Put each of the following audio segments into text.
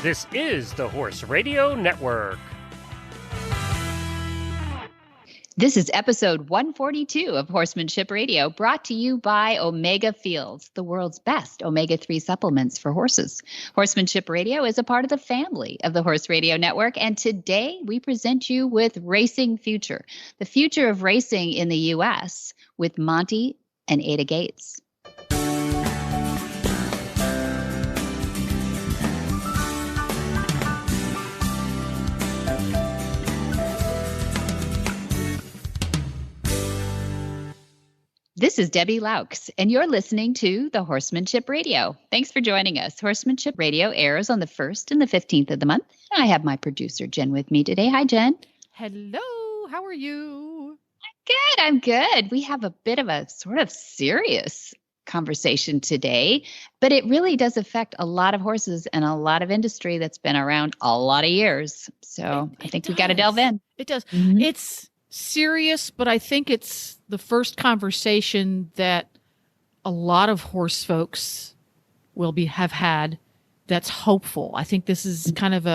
This is the Horse Radio Network. This is episode 142 of Horsemanship Radio, brought to you by Omega Fields, the world's best omega-3 supplements for horses. Horsemanship Radio is a part of the family of the Horse Radio Network, and today we present you with Racing Future, the future of racing in the U.S. with Monty and Ada Gates. This is Debbie Laux, and you're listening to the Horsemanship Radio. Thanks for joining us. Horsemanship Radio airs on the 1st and the 15th of the month. I have my producer, Jen, with me today. Hi, Jen. Hello. How are you? I'm good. We have a bit of a sort of serious conversation today, but it really does affect a lot of horses and a lot of industry that's been around a lot of years. So I think we got to delve in. It does. It's serious, but I think it's the first conversation that a lot of horse folks have had that's hopeful. I think this is kind of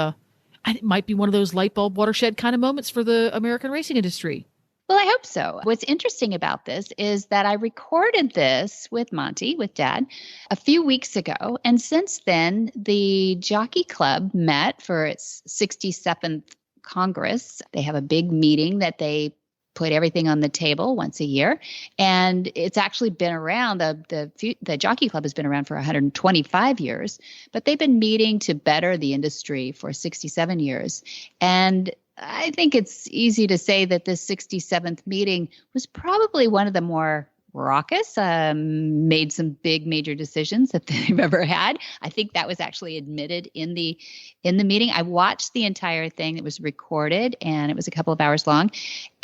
it might be one of those light bulb watershed kind of moments for the American racing industry. Well, I hope so. What's interesting about this is that I recorded this with Monty, with Dad, a few weeks ago. And since then, the Jockey Club met for its 67th Congress. They have a big meeting that they put everything on the table once a year. And it's actually been around, the Jockey Club has been around for 125 years, but they've been meeting to better the industry for 67 years. And I think it's easy to say that this 67th meeting was probably one of the more raucous, made some big major decisions that they've ever had. I think that was actually admitted in the meeting. I watched the entire thing. It was recorded and it was a couple of hours long.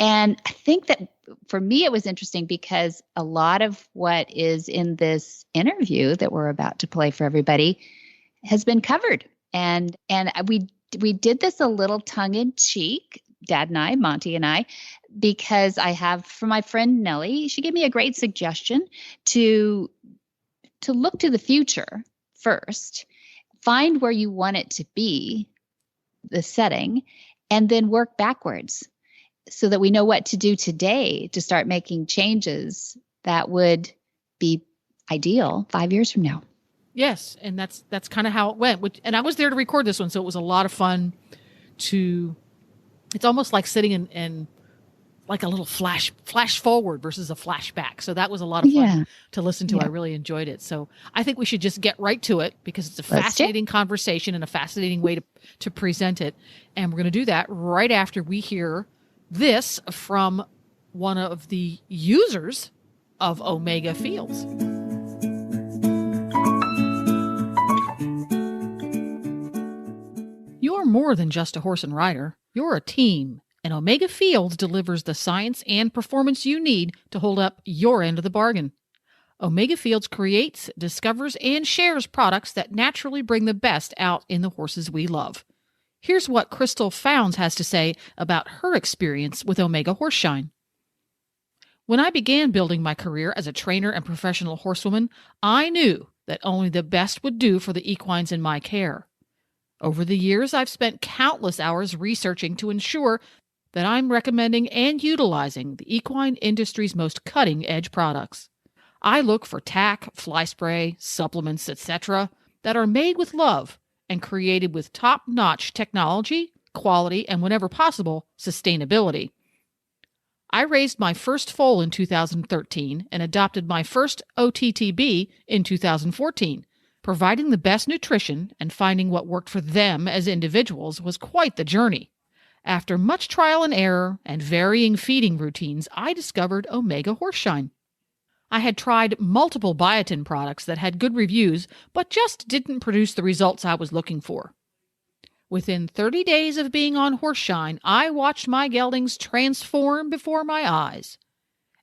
And I think that for me, it was interesting because a lot of what is in this interview that we're about to play for everybody has been covered. And we did this a little tongue in cheek, Dad and I, Monty and I, because I have, from my friend Nellie, she gave me a great suggestion to look to the future first, find where you want it to be, the setting, and then work backwards so that we know what to do today to start making changes that would be ideal 5 years from now. Yes, and that's kind of how it went. And I was there to record this one, so it was a lot of fun it's almost like sitting in like a little flash forward versus a flashback. So that was a lot of fun to listen to. Yeah. I really enjoyed it. So I think we should just get right to it because it's a fascinating conversation and a fascinating way to present it. And we're going to do that right after we hear this from one of the users of Omega Fields. You're more than just a horse and rider. You're a team, and Omega Fields delivers the science and performance you need to hold up your end of the bargain. Omega Fields creates, discovers, and shares products that naturally bring the best out in the horses we love. Here's what Crystal Founds has to say about her experience with Omega Horseshine. When I began building my career as a trainer and professional horsewoman, I knew that only the best would do for the equines in my care. Over the years, I've spent countless hours researching to ensure that I'm recommending and utilizing the equine industry's most cutting-edge products. I look for tack, fly spray, supplements, etc. that are made with love and created with top-notch technology, quality, and whenever possible, sustainability. I raised my first foal in 2013 and adopted my first OTTB in 2014. Providing the best nutrition and finding what worked for them as individuals was quite the journey. After much trial and error and varying feeding routines, I discovered Omega Horseshine. I had tried multiple biotin products that had good reviews, but just didn't produce the results I was looking for. Within 30 days of being on Horseshine, I watched my geldings transform before my eyes.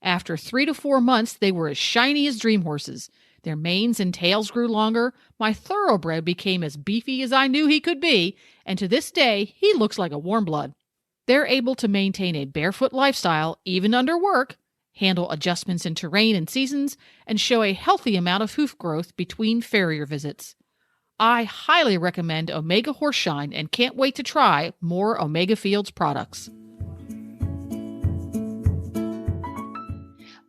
After 3 to 4 months, they were as shiny as dream horses. Their manes and tails grew longer, my thoroughbred became as beefy as I knew he could be, and to this day, he looks like a warm blood. They're able to maintain a barefoot lifestyle, even under work, handle adjustments in terrain and seasons, and show a healthy amount of hoof growth between farrier visits. I highly recommend Omega Horseshine and can't wait to try more Omega Fields products.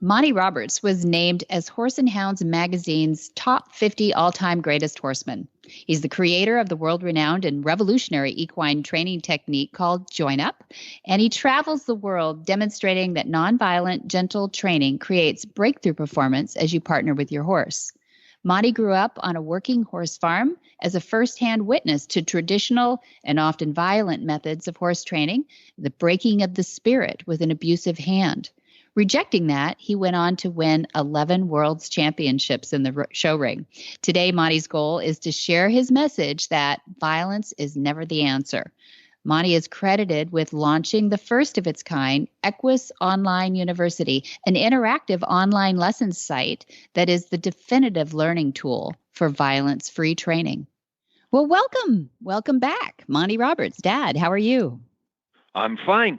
Monty Roberts was named as Horse and Hounds magazine's top 50 all-time greatest horsemen. He's the creator of the world-renowned and revolutionary equine training technique called Join Up, and he travels the world demonstrating that nonviolent, gentle training creates breakthrough performance as you partner with your horse. Monty grew up on a working horse farm as a first-hand witness to traditional and often violent methods of horse training, the breaking of the spirit with an abusive hand. Rejecting that, he went on to win 11 World's Championships in the show ring. Today, Monty's goal is to share his message that violence is never the answer. Monty is credited with launching the first of its kind, Equus Online University, an interactive online lessons site that is the definitive learning tool for violence-free training. Well, welcome. Welcome back, Monty Roberts. Dad, how are you? I'm fine.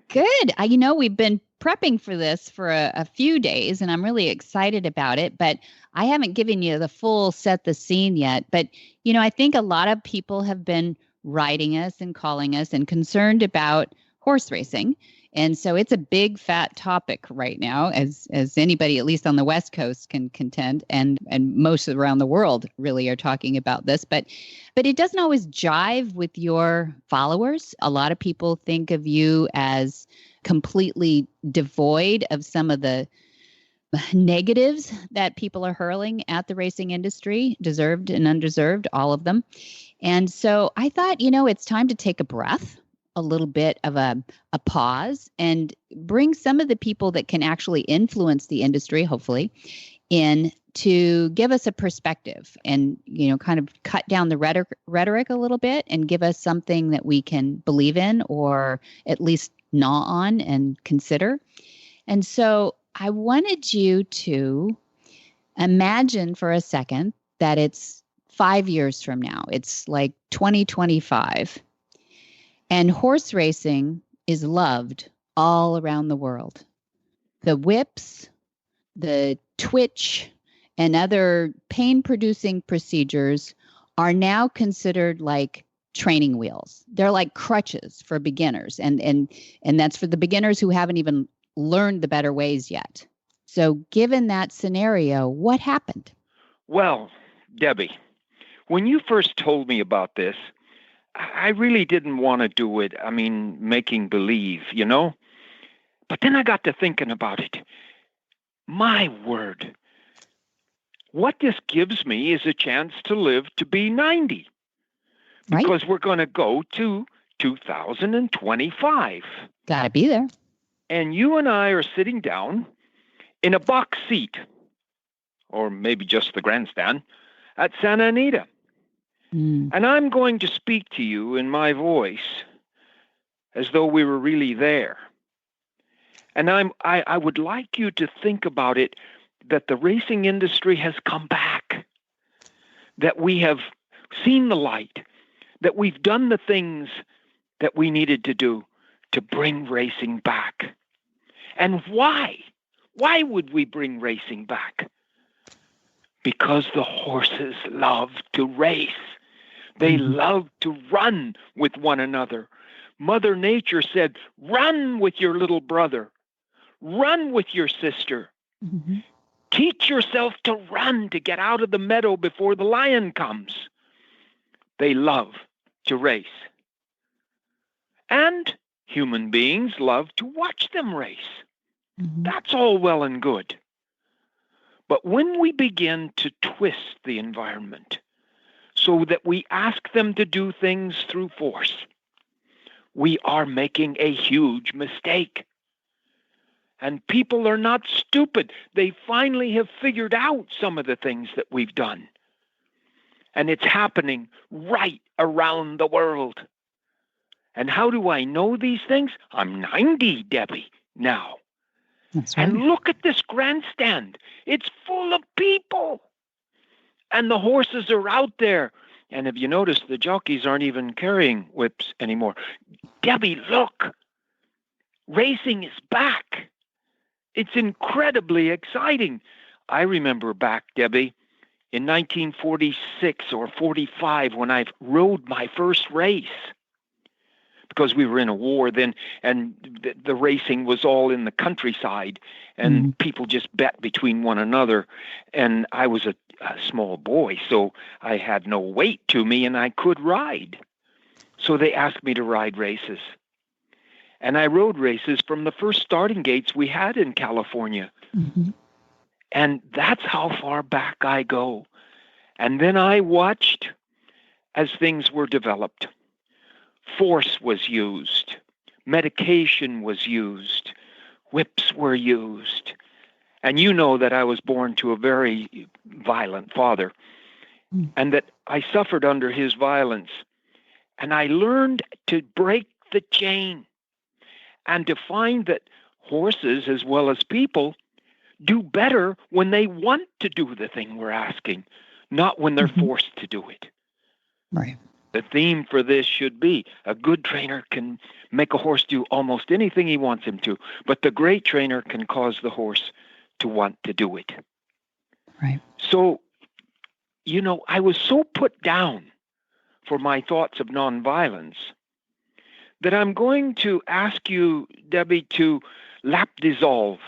Good. We've been prepping for this for a few days, and I'm really excited about it, but I haven't given you the full set the scene yet. But, I think a lot of people have been writing us and calling us and concerned about horse racing. And so it's a big fat topic right now, as anybody, at least on the West Coast, can contend, and most around the world really are talking about this. But it doesn't always jive with your followers. A lot of people think of you as completely devoid of some of the negatives that people are hurling at the racing industry, deserved and undeserved, all of them. And so I thought, it's time to take a breath, a little bit of a pause, and bring some of the people that can actually influence the industry, hopefully, in to give us a perspective and, kind of cut down the rhetoric a little bit and give us something that we can believe in or at least gnaw on and consider. And so I wanted you to imagine for a second that it's 5 years from now. It's like 2025. And horse racing is loved all around the world. The whips, the twitch, and other pain-producing procedures are now considered like training wheels. They're like crutches for beginners. And that's for the beginners who haven't even learned the better ways yet. So given that scenario, what happened? Well, Debbie, when you first told me about this, I really didn't want to do it. I mean, making believe, But then I got to thinking about it. My word. What this gives me is a chance to live to be 90. Right. Because we're going to go to 2025. Gotta be there. And you and I are sitting down in a box seat, or maybe just the grandstand, at Santa Anita. And I'm going to speak to you in my voice as though we were really there. And I would like you to think about it, that the racing industry has come back, that we have seen the light, that we've done the things that we needed to do to bring racing back. And why? Why would we bring racing back? Because the horses love to race. They love to run with one another. Mother Nature said, run with your little brother. Run with your sister. Mm-hmm. Teach yourself to run to get out of the meadow before the lion comes. They love to race. And human beings love to watch them race. Mm-hmm. That's all well and good. But when we begin to twist the environment so that we ask them to do things through force, we are making a huge mistake. And people are not stupid. They finally have figured out some of the things that we've done. And it's happening right around the world. And how do I know these things? I'm 90, Debbie, now. That's right. And look at this grandstand. It's full of people. And the horses are out there. And have you noticed the jockeys aren't even carrying whips anymore? Debbie, look. Racing is back. It's incredibly exciting. I remember back, Debbie, in 1946 or 45 when I rode my first race, because we were in a war then, and the racing was all in the countryside, and people just bet between one another. And I was a small boy, so I had no weight to me, and I could ride. So they asked me to ride races. And I rode races from the first starting gates we had in California. And that's how far back I go. And then I watched as things were developed. Force was used. Medication was used. Whips were used. And you know that I was born to a very violent father, and that I suffered under his violence. And I learned to break the chain and to find that horses, as well as people, do better when they want to do the thing we're asking, not when they're forced to do it. Right. The theme for this should be a good trainer can make a horse do almost anything he wants him to, but the great trainer can cause the horse to want to do it. Right. So, you know, I was so put down for my thoughts of nonviolence that I'm going to ask you, Debbie, to lap dissolve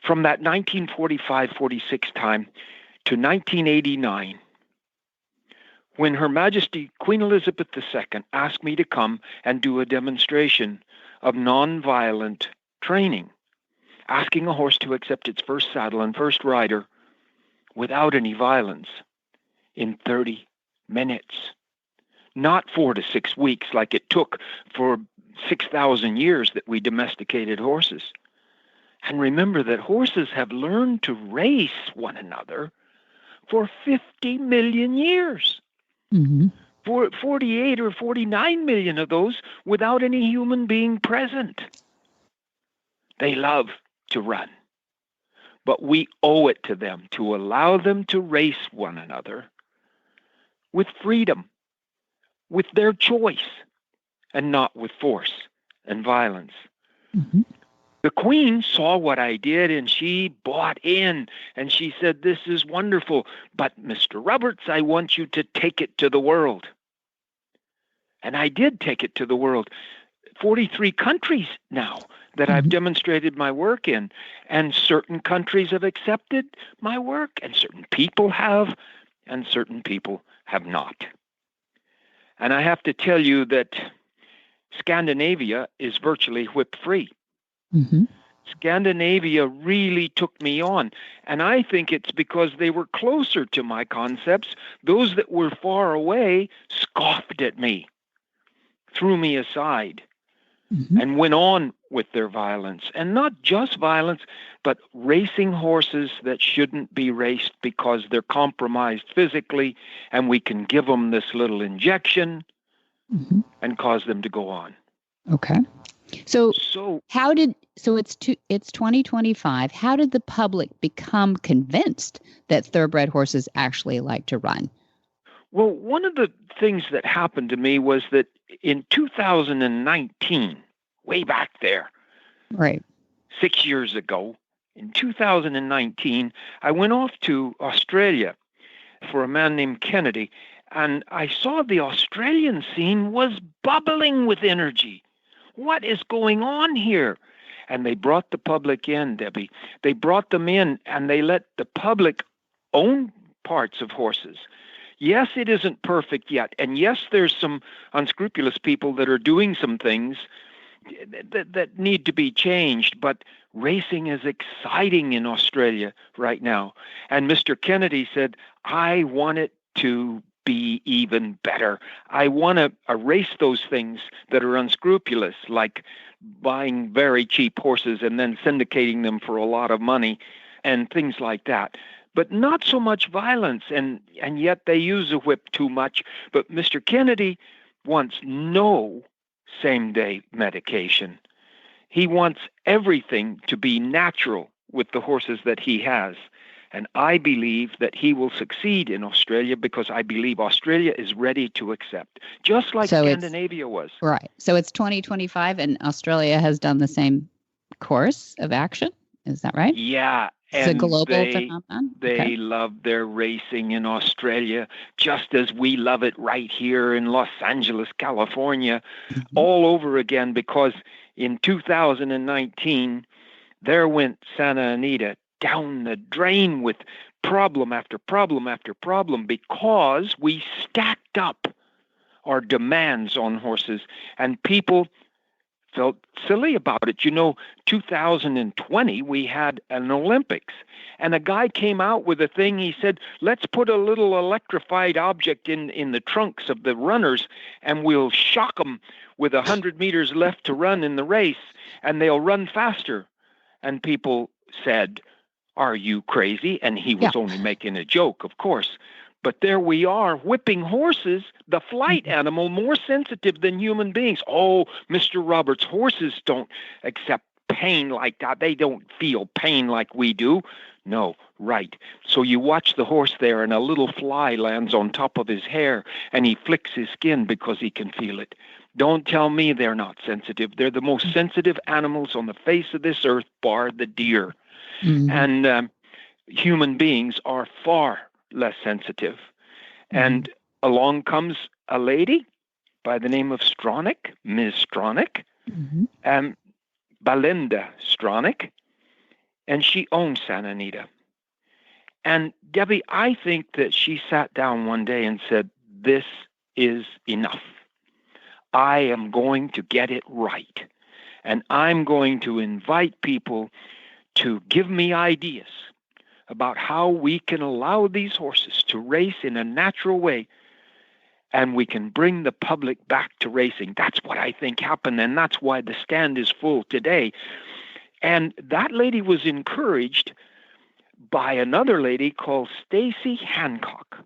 from that 1945-46 time to 1989, when Her Majesty Queen Elizabeth II asked me to come and do a demonstration of nonviolent training, asking a horse to accept its first saddle and first rider without any violence in 30 minutes. Not 4 to 6 weeks like it took for 6,000 years that we domesticated horses. And remember that horses have learned to race one another for 50 million years. For 48 or 49 million of those without any human being present. They love to run. But we owe it to them to allow them to race one another with freedom, with their choice, and not with force and violence. The Queen saw what I did, and she bought in, and she said, "This is wonderful, but Mr. Roberts, I want you to take it to the world." And I did take it to the world. 43 countries now that I've demonstrated my work in, and certain countries have accepted my work, and certain people have, and certain people have not. And I have to tell you that Scandinavia is virtually whip-free. Scandinavia really took me on, and I think it's because they were closer to my concepts. Those that were far away scoffed at me, threw me aside, and went on with their violence. And not just violence, but racing horses that shouldn't be raced because they're compromised physically, and we can give them this little injection and cause them to go on. Okay. So it's 2025. How did the public become convinced that thoroughbred horses actually like to run? Well, one of the things that happened to me was that in 2019, way back there, right, 6 years ago, in 2019, I went off to Australia for a man named Kennedy, and I saw the Australian scene was bubbling with energy. What is going on here? And they brought the public in, Debbie. They brought them in, and they let the public own parts of horses. Yes, it isn't perfect yet. And yes, there's some unscrupulous people that are doing some things that need to be changed. But racing is exciting in Australia right now. And Mr. Kennedy said, I want it to be even better. I want to erase those things that are unscrupulous, like buying very cheap horses and then syndicating them for a lot of money and things like that. But not so much violence, and yet they use a whip too much. But Mr. Kennedy wants no same-day medication. He wants everything to be natural with the horses that he has. And I believe that he will succeed in Australia because I believe Australia is ready to accept, just like Scandinavia was. Right. So it's 2025 and Australia has done the same course of action. Is that right? Yeah. It's a And global phenomenon? they love their racing in Australia, just as we love it right here in Los Angeles, California, all over again, because in 2019, there went Santa Anita down the drain with problem after problem after problem, because we stacked up our demands on horses, and people felt silly about it. 2020, we had an Olympics, and a guy came out with a thing. He said, let's put a little electrified object in the trunks of the runners, and we'll shock them with 100 meters left to run in the race, and they'll run faster. And people said, are you crazy? And he was only making a joke, of course. But there we are, whipping horses, the flight animal, more sensitive than human beings. Oh, Mr. Roberts, horses don't accept pain like that. They don't feel pain like we do. No, right. So you watch the horse there, and a little fly lands on top of his hair, and he flicks his skin because he can feel it. Don't tell me they're not sensitive. They're the most sensitive animals on the face of this earth, bar the deer. And human beings are far less sensitive. And along comes a lady by the name of Stronach, Ms. Stronach, Belinda Stronach, and she owns Santa Anita. And Debbie, I think that she sat down one day and said, this is enough. I am going to get it right. And I'm going to invite people to give me ideas about how we can allow these horses to race in a natural way, and we can bring the public back to racing. That's what I think happened, and that's why the stand is full today. And that lady was encouraged by another lady called Stacy Hancock.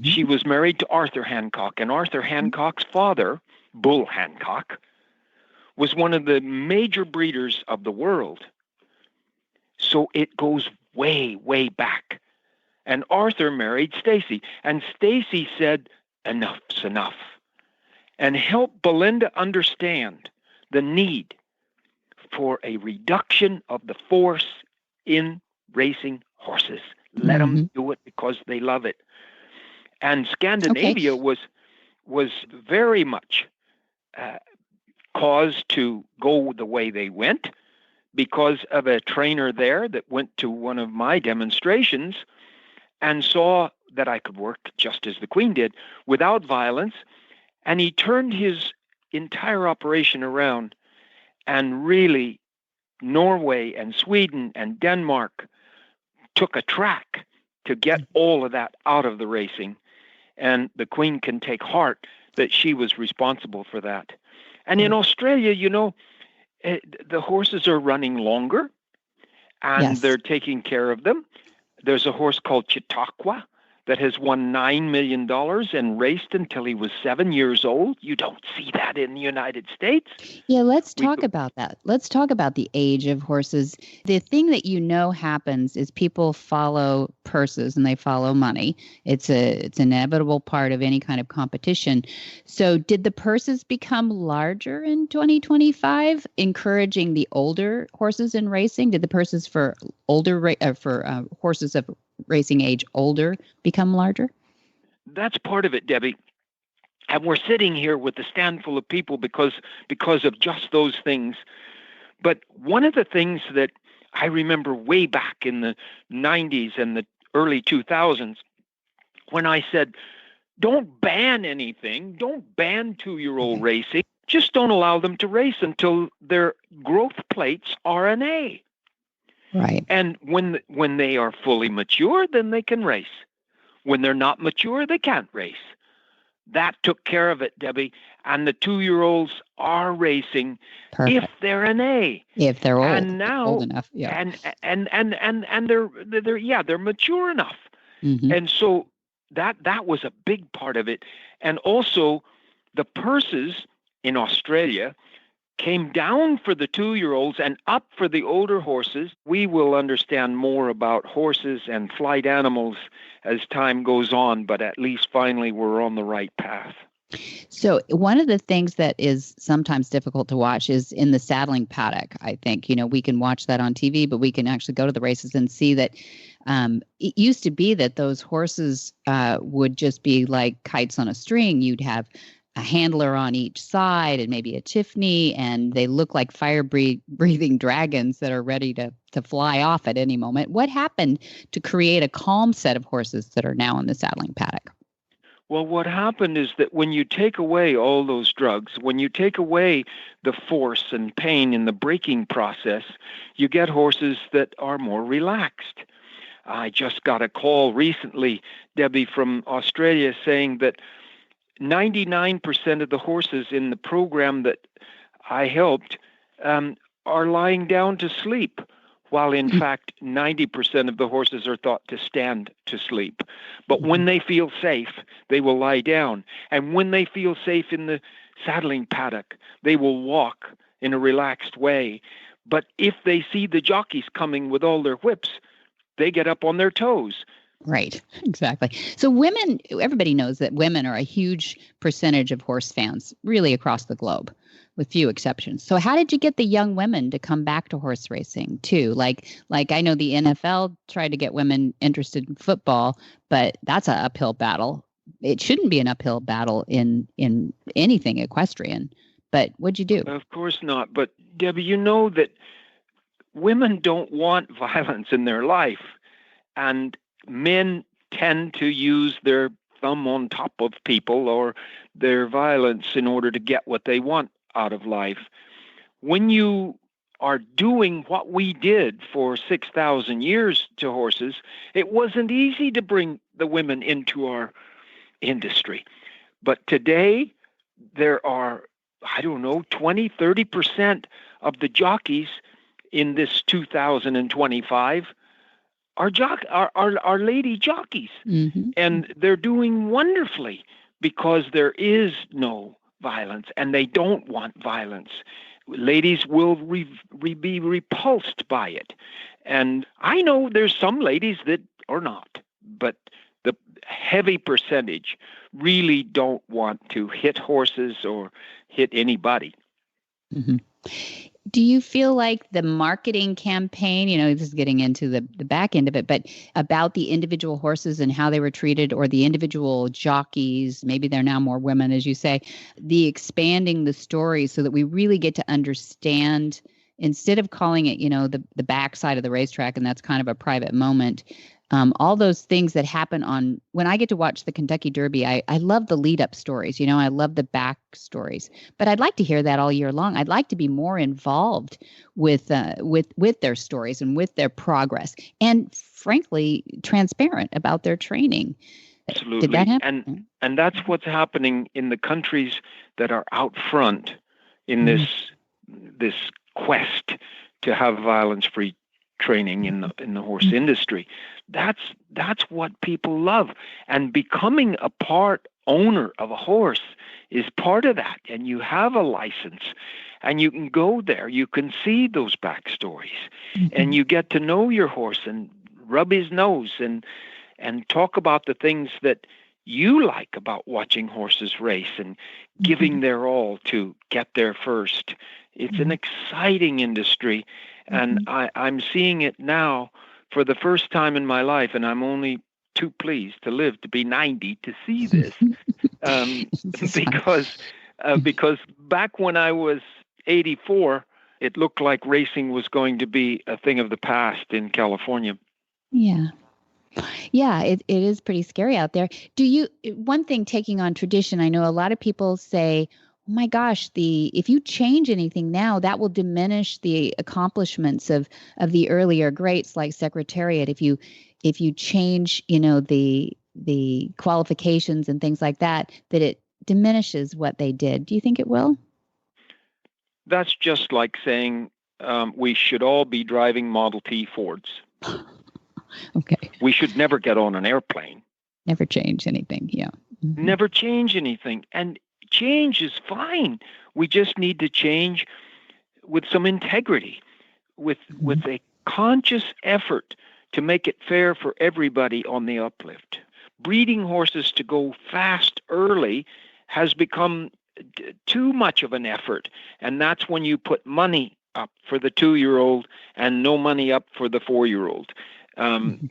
She was married to Arthur Hancock, and Arthur Hancock's father, Bull Hancock, was one of the major breeders of the world. So it goes way, way back. And Arthur married Stacy, and Stacy said, enough's enough, and helped Belinda understand the need for a reduction of the force in racing horses. Let them do it because they love it. And Scandinavia was very much caused to go the way they went because of a trainer there that went to one of my demonstrations and saw that I could work just as the Queen did, without violence, and he turned his entire operation around, and really Norway and Sweden and Denmark took a track to get all of that out of the racing, and the Queen can take heart that she was responsible for that. And in Australia, the horses are running longer, and they're taking care of them. There's a horse called Chautauqua that has won $9 million and raced until he was 7 years old. You don't see that in the United States. Yeah, let's talk about that. Let's talk about the age of horses. The thing that happens is people follow purses and they follow money. It's an inevitable part of any kind of competition. So did the purses become larger in 2025, encouraging the older horses in racing? Did the purses for horses of racing age older become larger? That's part of it, Debbie. And we're sitting here with a stand full of people because of just those things. But one of the things that I remember way back in the 90s and the early 2000s, when I said, don't ban anything, don't ban 2-year-old racing, just don't allow them to race until their growth plates are an A. Right. And when they are fully mature, then they can race. When they're not mature, they can't race. That took care of it, Debbie. And the 2-year-olds are racing if they're an A. If they're old. And now, old enough. Yeah. And they're mature enough. And so that was a big part of it. And also the purses in Australia came down for the 2-year-olds and up for the older horses. We will understand more about horses and flight animals as time goes on, but at least finally we're on the right path. So one of the things that is sometimes difficult to watch is in the saddling paddock. I think, we can watch that on TV, but we can actually go to the races and see that it used to be that those horses would just be like kites on a string. You'd have a handler on each side and maybe a Tiffany, and they look like fire-breathing dragons that are ready to fly off at any moment. What happened to create a calm set of horses that are now in the saddling paddock? Well, what happened is that when you take away all those drugs, when you take away the force and pain in the breaking process, you get horses that are more relaxed. I just got a call recently, Debbie, from Australia saying that 99% of the horses in the program that I helped are lying down to sleep, while in fact 90% of the horses are thought to stand to sleep. But when they feel safe, they will lie down. And when they feel safe in the saddling paddock, they will walk in a relaxed way. But if they see the jockeys coming with all their whips, they get up on their toes. Right, exactly. So women, everybody knows that women are a huge percentage of horse fans, really across the globe, with few exceptions. So how did you get the young women to come back to horse racing too? Like I know the NFL tried to get women interested in football, but that's an uphill battle. It shouldn't be an uphill battle in anything equestrian. But what'd you do? Of course not. But Debbie, you know that women don't want violence in their life, and men tend to use their thumb on top of people or their violence in order to get what they want out of life. When you are doing what we did for 6,000 years to horses, it wasn't easy to bring the women into our industry. But today, there are, 20-30% of the jockeys in this 2025 are lady jockeys. Mm-hmm. And they're doing wonderfully because there is no violence, and they don't want violence. Ladies will be repulsed by it. And I know there's some ladies that are not, but the heavy percentage really don't want to hit horses or hit anybody. Mm-hmm. Do you feel like the marketing campaign, this is getting into the back end of it, but about the individual horses and how they were treated, or the individual jockeys, maybe they're now more women, as you say, the expanding the story so that we really get to understand, instead of calling it, the backside of the racetrack, and that's kind of a private moment, all those things that happen when I get to watch the Kentucky Derby, I love the lead up stories, I love the back stories, but I'd like to hear that all year long. I'd like to be more involved with their stories and with their progress, and frankly, transparent about their training. Absolutely. Did that happen? And that's what's happening in the countries that are out front in this quest to have violence-free training in the horse industry. That's what people love, and becoming a part owner of a horse is part of that. And you have a license, and you can go there. You can see those backstories, and you get to know your horse and rub his nose and talk about the things that you like about watching horses race and giving their all to get there first. It's an exciting industry. And I'm seeing it now for the first time in my life, and I'm only too pleased to live to be 90 to see this, because back when I was 84, it looked like racing was going to be a thing of the past in California. Yeah. Yeah, it is pretty scary out there. One thing, taking on tradition, I know a lot of people say, oh my gosh, if you change anything now, that will diminish the accomplishments of the earlier greats like Secretariat. If you change, the qualifications and things like that it diminishes what they did. Do you think it will? That's just like saying we should all be driving Model T Fords. Okay. We should never get on an airplane. Never change anything. Yeah. Mm-hmm. Never change anything. And change is fine. We just need to change with some integrity, with a conscious effort to make it fair for everybody on the uplift. Breeding horses to go fast early has become too much of an effort. And that's when you put money up for the 2-year-old and no money up for the 4-year-old.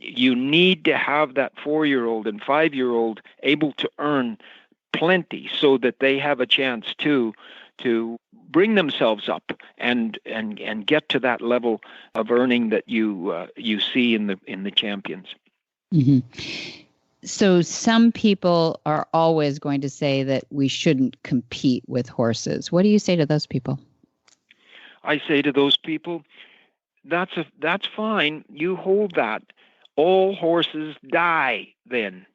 You need to have that 4-year-old and 5-year-old able to earn plenty so that they have a chance to bring themselves up and get to that level of earning that you see in the champions. Mm-hmm. So some people are always going to say that we shouldn't compete with horses. What do you say to those people? I say to those people, that's fine. You hold that. All horses die then,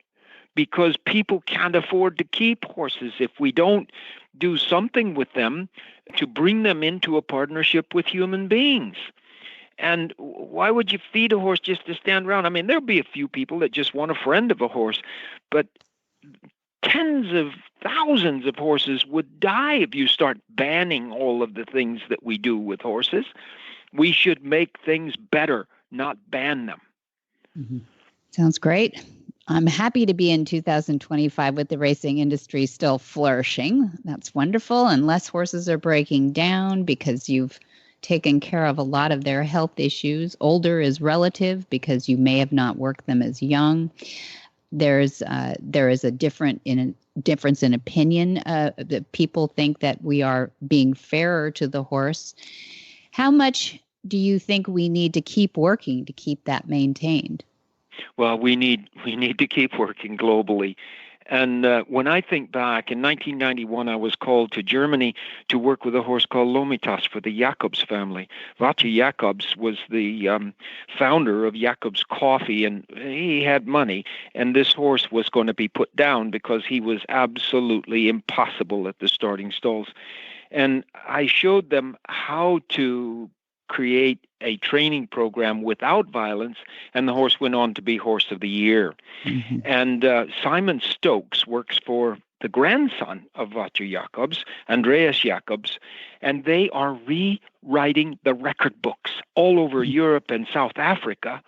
because people can't afford to keep horses if we don't do something with them to bring them into a partnership with human beings. And why would you feed a horse just to stand around? I mean, there'll be a few people that just want a friend of a horse, but tens of thousands of horses would die if you start banning all of the things that we do with horses. We should make things better, not ban them. Mm-hmm. Sounds great. I'm happy to be in 2025 with the racing industry still flourishing. That's wonderful. Unless horses are breaking down because you've taken care of a lot of their health issues. Older is relative because you may have not worked them as young. There is a difference in opinion. That people think that we are being fairer to the horse. How much do you think we need to keep working to keep that maintained? Well, we need to keep working globally. And when I think back, in 1991, I was called to Germany to work with a horse called Lomitas for the Jacobs family. Vacha Jacobs was the founder of Jacobs Coffee, and he had money. And this horse was going to be put down because he was absolutely impossible at the starting stalls. And I showed them how to create a training program without violence, and the horse went on to be Horse of the Year. Mm-hmm. And Simon Stokes works for the grandson of Vacha Jacobs, Andreas Jacobs, and they are rewriting the record books all over Europe and South Africa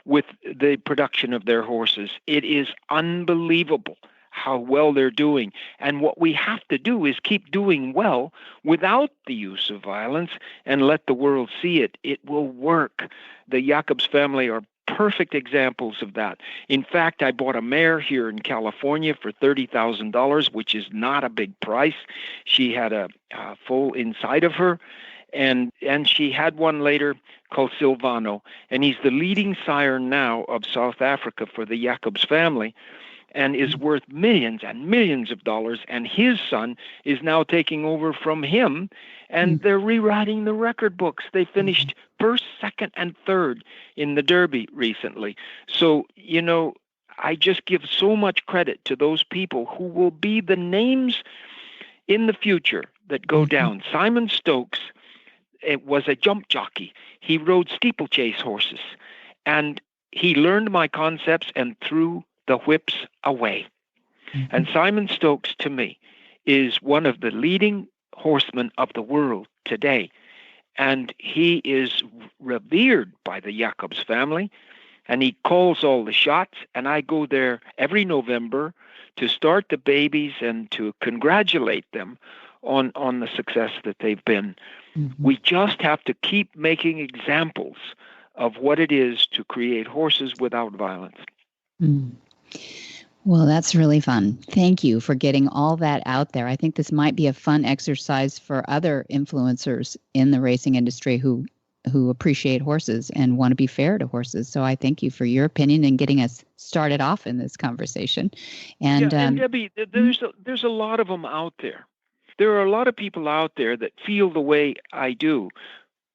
with the production of their horses. It is unbelievable how well they're doing. And what we have to do is keep doing well without the use of violence and let the world see it. It will work. The Jacobs family are perfect examples of that. In fact, I bought a mare here in California for $30,000, which is not a big price. She had a foal inside of her, and she had one later called Silvano, and he's the leading sire now of South Africa for the Jacobs family, and is worth millions and millions of dollars, and his son is now taking over from him, and they're rewriting the record books. They finished first, second, and third in the Derby recently. So, I just give so much credit to those people who will be the names in the future that go down. Simon Stokes was a jump jockey. He rode steeplechase horses, and he learned my concepts and threw the whips away. And Simon Stokes, to me, is one of the leading horsemen of the world today. And he is revered by the Jacobs family, and he calls all the shots. And I go there every November to start the babies and to congratulate them on the success that they've been. We just have to keep making examples of what it is to create horses without violence. Well, that's really fun. Thank you for getting all that out there. I think this might be a fun exercise for other influencers in the racing industry who appreciate horses and want to be fair to horses. So I thank you for your opinion and getting us started off in this conversation. And Debbie, there's a lot of them out there. There are a lot of people out there that feel the way I do.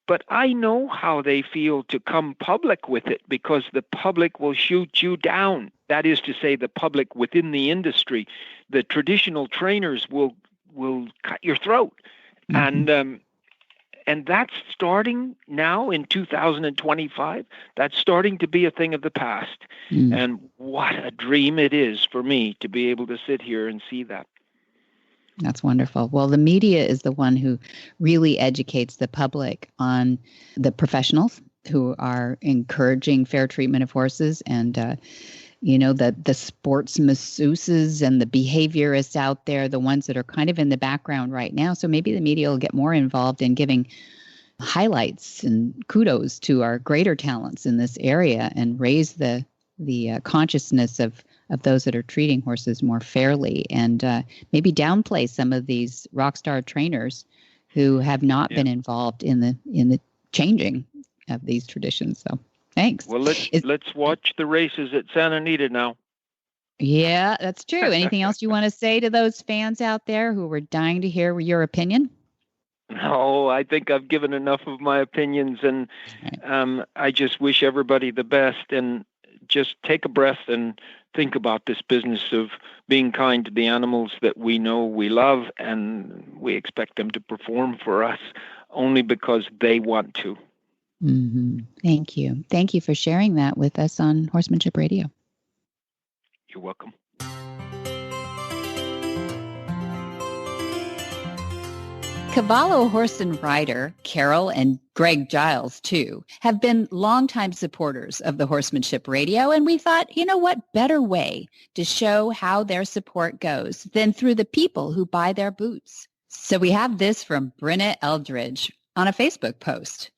But I know how they feel to come public with it, because the public will shoot you down. That is to say, the public within the industry, the traditional trainers will cut your throat. And that's starting now in 2025. That's starting to be a thing of the past. And what a dream it is for me to be able to sit here and see that. That's wonderful. Well, the media is the one who really educates the public on the professionals who are encouraging fair treatment of horses. And the sports masseuses and the behaviorists out there, the ones that are kind of in the background right now. So maybe the media will get more involved in giving highlights and kudos to our greater talents in this area and raise the consciousness of those that are treating horses more fairly, and maybe downplay some of these rock star trainers who have not been involved in the changing of these traditions. So thanks. Well, let's watch the races at Santa Anita now. Yeah, that's true. Anything else you want to say to those fans out there who were dying to hear your opinion? No, I think I've given enough of my opinions, and I just wish everybody the best, and just take a breath and think about this business of being kind to the animals that we know we love, and we expect them to perform for us only because they want to. Mm-hmm. Thank you. Thank you for sharing that with us on Horsemanship Radio. You're welcome. Cavallo horse and rider Carol and Greg Giles, too, have been longtime supporters of the Horsemanship Radio, and we thought, what better way to show how their support goes than through the people who buy their boots. So we have this from Brenna Eldridge on a Facebook post.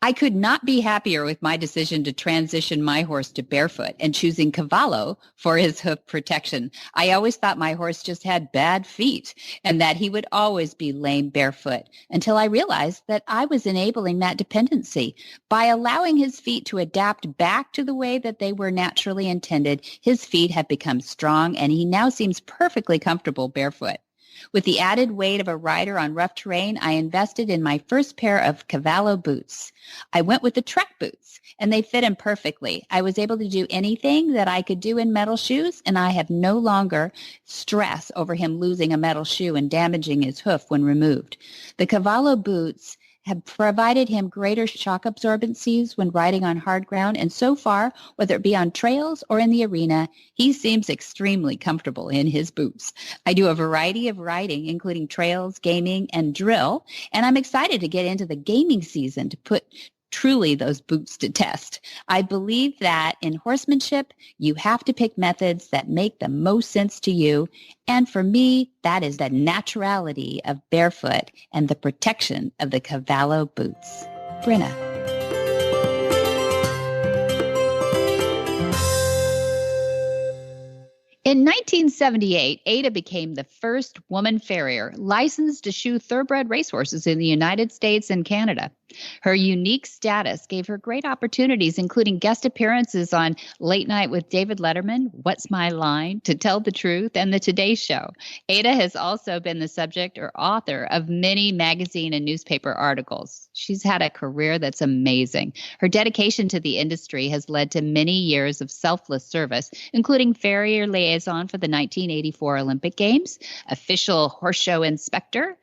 I could not be happier with my decision to transition my horse to barefoot and choosing Cavallo for his hoof protection. I always thought my horse just had bad feet and that he would always be lame barefoot until I realized that I was enabling that dependency. By allowing his feet to adapt back to the way that they were naturally intended, his feet have become strong and he now seems perfectly comfortable barefoot. With the added weight of a rider on rough terrain, I invested in my first pair of Cavallo boots. I went with the Trek boots, and they fit him perfectly. I was able to do anything that I could do in metal shoes, and I have no longer stress over him losing a metal shoe and damaging his hoof when removed. The Cavallo boots have provided him greater shock absorbencies when riding on hard ground, and so far, whether it be on trails or in the arena, he seems extremely comfortable in his boots. I do a variety of riding, including trails, gaming, and drill, and I'm excited to get into the gaming season to put truly those boots to test. I believe that in horsemanship, you have to pick methods that make the most sense to you. And for me, that is the naturality of barefoot and the protection of the Cavallo boots. Brenna. In 1978, Ada became the first woman farrier licensed to shoe thoroughbred racehorses in the United States and Canada. Her unique status gave her great opportunities, including guest appearances on Late Night with David Letterman, What's My Line, To Tell the Truth, and The Today Show. Ada has also been the subject or author of many magazine and newspaper articles. She's had a career that's amazing. Her dedication to the industry has led to many years of selfless service, including farrier liaison for the 1984 Olympic Games, official horseshoe inspector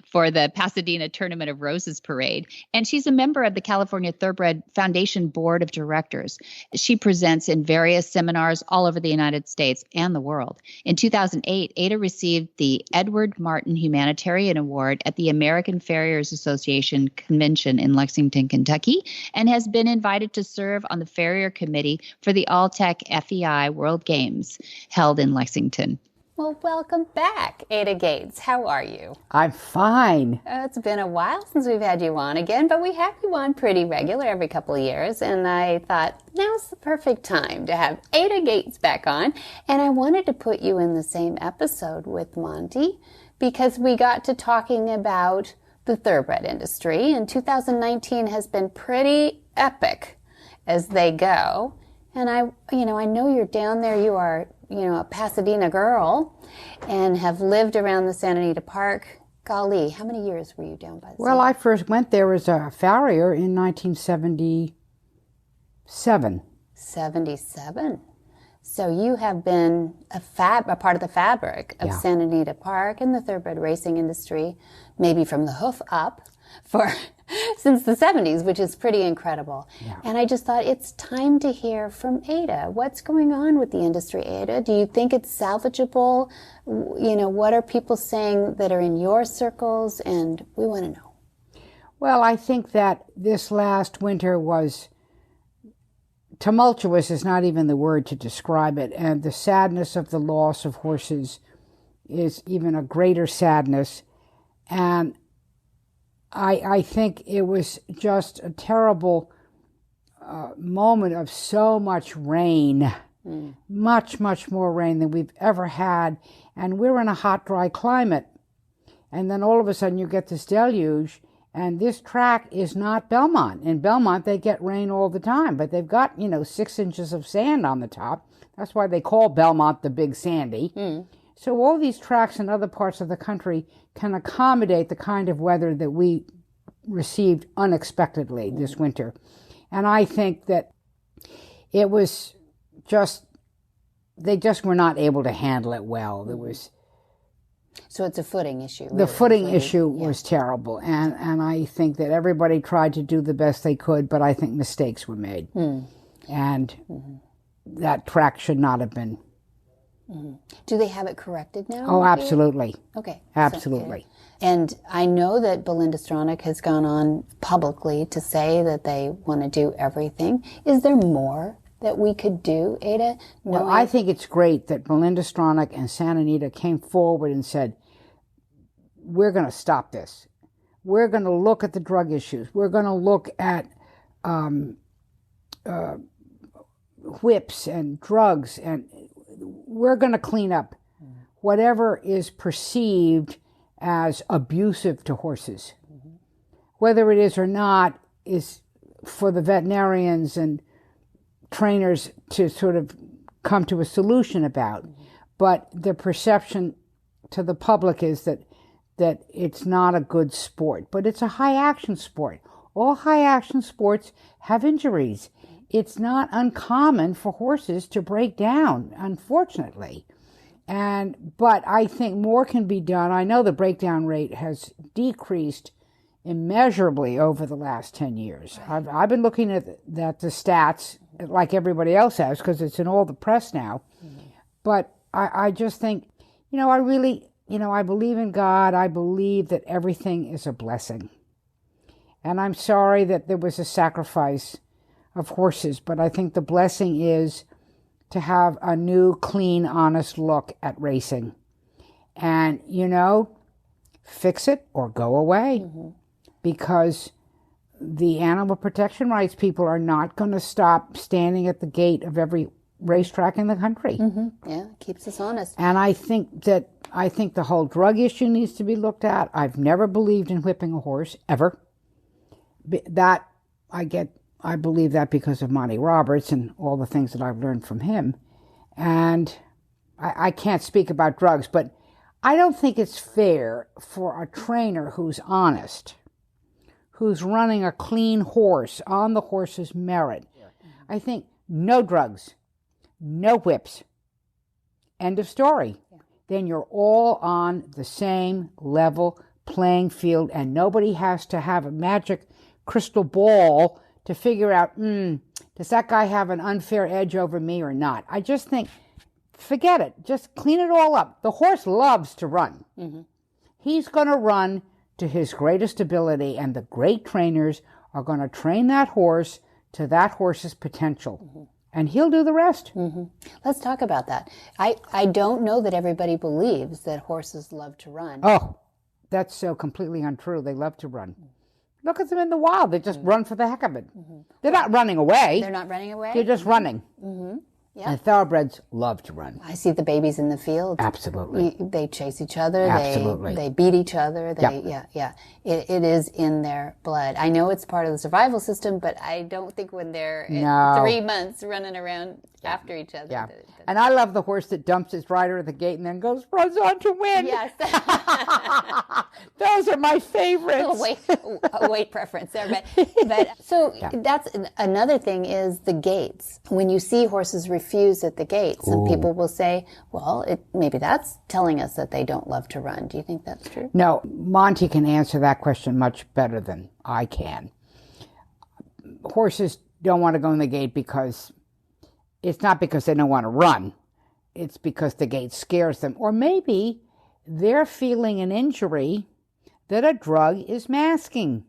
for the Pasadena Tournament of Roses Parade, and she's a member of the California Thoroughbred Foundation Board of Directors. She presents in various seminars all over the United States and the world. In 2008, Ada received the Edward Martin Humanitarian Award at the American Farriers Association Convention in Lexington, Kentucky, and has been invited to serve on the Farrier Committee for the All-Tech FEI World Games held in Lexington. Well, welcome back, Ada Gates. How are you? I'm fine. It's been a while since we've had you on again, but we have you on pretty regular every couple of years, and I thought now's the perfect time to have Ada Gates back on, and I wanted to put you in the same episode with Monty because we got to talking about the thoroughbred industry, and 2019 has been pretty epic as they go. And I know you're down there. You are, a Pasadena girl and have lived around the Santa Anita Park. Golly, how many years were you down by the Well, I first went there as a farrier in 1977. 77. So you have been a part of the fabric of Santa Anita Park and the thoroughbred racing industry, maybe from the hoof up, since the 70s, which is pretty incredible. Yeah. And I just thought it's time to hear from Ada. What's going on with the industry, Ada? Do you think it's salvageable? What are people saying that are in your circles? And we want to know. Well, I think that this last winter was tumultuous is not even the word to describe it. And the sadness of the loss of horses is even a greater sadness. And I think it was just a terrible moment of so much rain, much, much more rain than we've ever had. And we're in a hot, dry climate. And then all of a sudden you get this deluge, and this track is not Belmont. In Belmont, they get rain all the time, but they've got, 6 inches of sand on the top. That's why they call Belmont the Big Sandy. So all these tracks in other parts of the country can accommodate the kind of weather that we received unexpectedly this winter. And I think that it was they just were not able to handle it well. There was... So it's a footing issue. Really. The footing issue was terrible. And I think that everybody tried to do the best they could, but I think mistakes were made. And that track should not have been. Do they have it corrected now? Oh, absolutely. Okay. Absolutely. So, and I know that Belinda Stronach has gone on publicly to say that they want to do everything. Is there more that we could do, Ada? Well, I think it's great that Belinda Stronach and Santa Anita came forward and said, we're going to stop this. We're going to look at the drug issues. We're going to look at whips and drugs, and we're going to clean up whatever is perceived as abusive to horses. Whether it is or not is for the veterinarians and trainers to sort of come to a solution about. But the perception to the public is that it's not a good sport. But it's a high-action sport. All high-action sports have injuries. It's not uncommon for horses to break down, unfortunately. But I think more can be done. I know the breakdown rate has decreased immeasurably over the last 10 years. I've been looking at the stats like everybody else has, because it's in all the press now. But I just think, I really, I believe in God. I believe that everything is a blessing. And I'm sorry that there was a sacrifice of horses, but I think the blessing is to have a new, clean, honest look at racing. And, fix it or go away. Because the animal protection rights people are not going to stop standing at the gate of every racetrack in the country. Yeah, it keeps us honest. And I think the whole drug issue needs to be looked at. I've never believed in whipping a horse, ever. I believe that because of Monty Roberts and all the things that I've learned from him. And I can't speak about drugs, but I don't think it's fair for a trainer who's honest, who's running a clean horse on the horse's merit. I think no drugs, no whips. End of story. Then you're all on the same level playing field, and nobody has to have a magic crystal ball to figure out, does that guy have an unfair edge over me or not? I just think, forget it. Just clean it all up. The horse loves to run. He's going to run to his greatest ability, and the great trainers are going to train that horse to that horse's potential. And he'll do the rest. Let's talk about that. I don't know that everybody believes that horses love to run. Oh, that's so completely untrue. They love to run. Look at them in the wild. They just run for the heck of it. They're not running away. They're not running away? They're just running. Yeah. And thoroughbreds love to run. I see the babies in the field. Absolutely. They chase each other. Absolutely. They beat each other. It is in their blood. I know it's part of the survival system, but I don't think when they're 3 months running around after each other. Yeah. And I love the horse that dumps his rider at the gate and then runs on to win. Yes. Those are my favorites. A weight preference there. But so that's another thing is the gates. When you see horses refuse at the gates, some people will say, well, maybe that's telling us that they don't love to run. Do you think that's true? No, Monty can answer that question much better than I can. Horses don't want to go in the gate because it's not because they don't want to run. It's because the gate scares them. Or maybe they're feeling an injury that a drug is masking.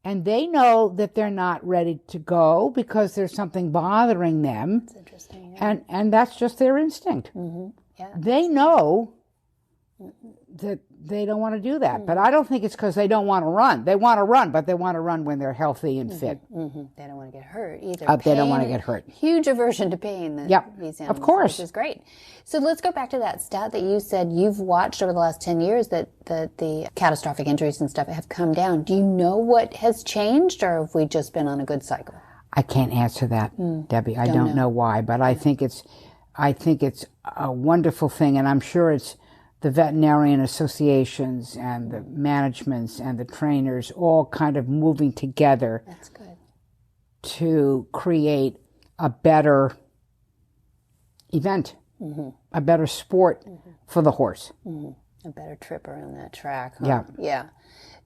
And they know that they're not ready to go because there's something bothering them. That's interesting. Yeah. And that's just their instinct. Yeah. They know that they don't want to do that. But I don't think it's because they don't want to run. They want to run, but they want to run when they're healthy and fit. They don't want to get hurt either. They don't want to get hurt. Huge aversion to pain. These animals, of course. Which is great. So let's go back to that stat that you said you've watched over the last 10 years that the catastrophic injuries and stuff have come down. Do you know what has changed, or have we just been on a good cycle? I can't answer that, Debbie. I don't know why, but I think it's a wonderful thing, and I'm sure it's the veterinarian associations and the managements and the trainers all kind of moving together. That's good. To create a better event, a better sport for the horse. A better trip around that track. Huh? Yeah. Yeah.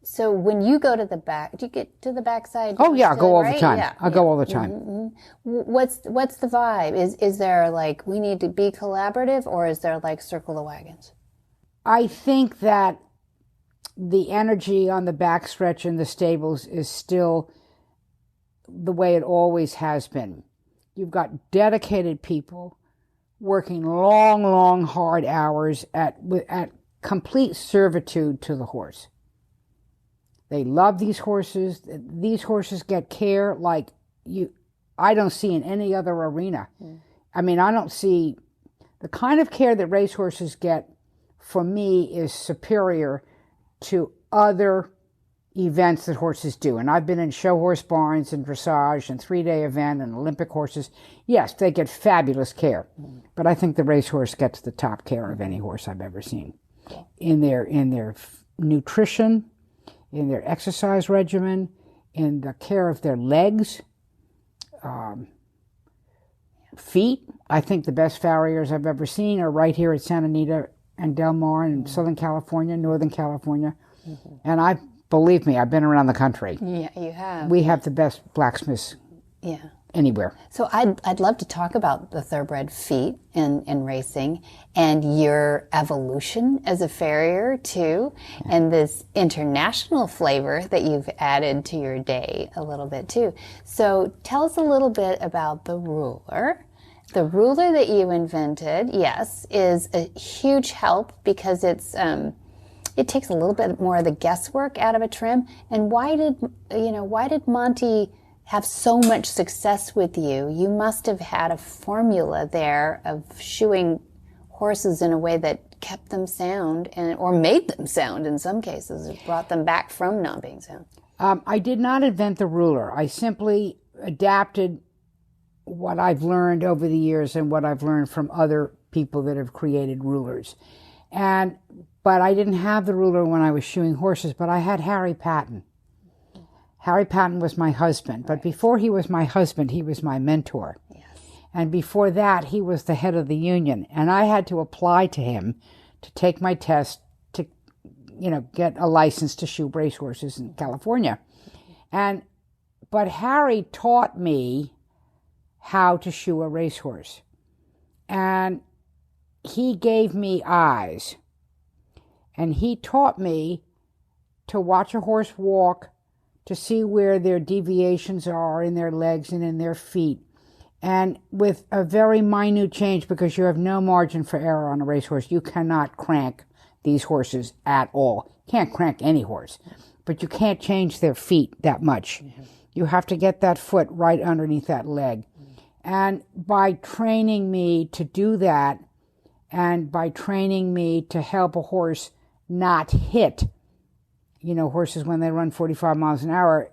So when you go to the back, do you get to the backside? Oh yeah, I go all right? the time. Yeah. I go all the time. What's the vibe? Is there like we need to be collaborative, or is there like circle the wagons? I think that the energy on the backstretch in the stables is still the way it always has been. You've got dedicated people working long, hard hours at complete servitude to the horse. They love these horses. These horses get care like I don't see in any other arena. I mean, I don't see the kind of care that racehorses get. For me, is superior to other events that horses do. And I've been in show horse barns and dressage and 3-day event and Olympic horses. Yes, they get fabulous care. But I think the racehorse gets the top care of any horse I've ever seen. In their nutrition, in their exercise regimen, in the care of their legs, feet. I think the best farriers I've ever seen are right here at Santa Anita and Del Mar in Southern California, Northern California. And believe me, I've been around the country. Yeah, you have. We have the best blacksmiths anywhere. So I'd love to talk about the thoroughbred feet in racing and your evolution as a farrier too, and this international flavor that you've added to your day a little bit too. So tell us a little bit about the ruler. The ruler that you invented, yes, is a huge help because it takes a little bit more of the guesswork out of a trim. And why did Monty have so much success with you? You must have had a formula there of shoeing horses in a way that kept them sound or made them sound in some cases. It brought them back from not being sound. I did not invent the ruler. I simply adapted what I've learned over the years and what I've learned from other people that have created rulers. But I didn't have the ruler when I was shoeing horses, but I had Harry Patton. Harry Patton was my husband, but before he was my husband, he was my mentor. Yes. And before that, he was the head of the union, and I had to apply to him to take my test to, get a license to shoe racehorses in California. But Harry taught me how to shoe a racehorse. And he gave me eyes. And he taught me to watch a horse walk, to see where their deviations are in their legs and in their feet. And with a very minute change, because you have no margin for error on a racehorse, you cannot crank these horses at all. You can't crank any horse, but you can't change their feet that much. You have to get that foot right underneath that leg. And by training me to do that, and by training me to help a horse not hit, horses when they run 45 miles an hour,